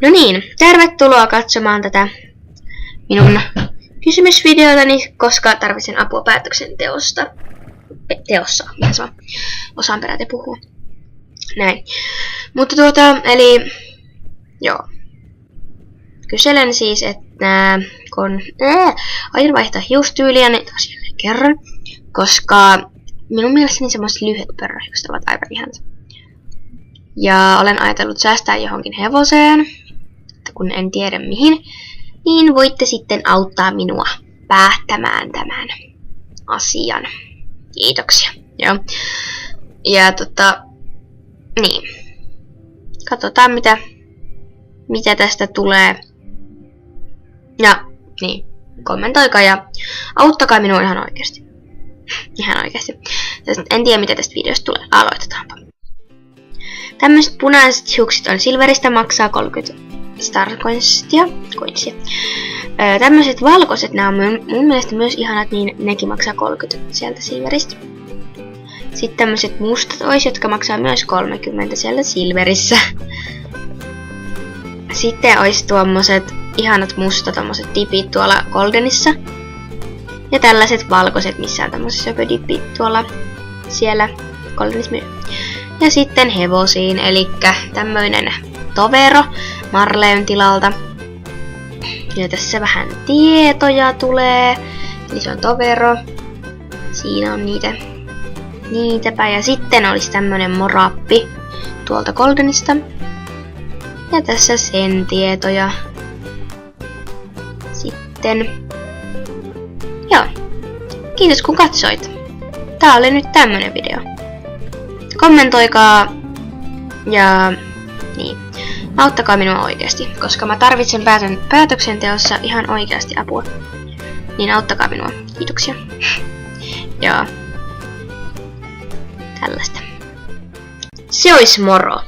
No niin, tervetuloa katsomaan tätä minun kysymysvideotani, koska tarvitsen apua päätöksenteossa. Osaan peräti puhua. Näin. Mutta eli joo. Kyselen siis, että kun aion vaihtaa hiustyyliä, niin taas jälleen kerran, koska minun mielestäni semmoiset lyhyet pörröhiukset ovat aivan ihanat. Ja olen ajatellut säästää johonkin hevoseen, että kun en tiedä mihin, niin voitte sitten auttaa minua päättämään tämän asian. Kiitoksia. Joo. Ja niin. Katsotaan mitä tästä tulee. Ja niin, kommentoikaa ja auttakaa minua ihan oikeasti. Ihan oikeasti. En tiedä mitä tästä videosta tulee. Aloitetaanpa. Tämmöiset punaiset hiukset on Silveristä, maksaa 30 Starcoinsia. Tämmöiset valkoiset, nämä on mun mielestä myös ihanat, niin nekin maksaa 30 sieltä Silveristä. Sitten tämmöiset mustat jotka maksaa myös 30 siellä Silverissä. Sitten olisi tuommoiset ihanat mustat tommoset dipit tuolla Goldenissa. Ja tällaiset valkoiset, missä on tämmöiset söpödipit tuolla siellä Goldenissa. Ja sitten hevosiin, eli tämmöinen Tovero Marleen tilalta. Ja tässä vähän tietoja tulee. Eli se on Tovero. Siinä on niitäpä. Ja sitten olisi tämmönen Morappi tuolta Goldenista. Ja tässä sen tietoja. Sitten. Joo. Kiitos kun katsoit. Tää oli nyt tämmönen video. Kommentoikaa ja niin, auttakaa minua oikeasti, koska mä tarvitsen päätöksenteossa ihan oikeasti apua. Niin auttakaa minua. Kiitoksia. Ja tällaista. Se olisi moro.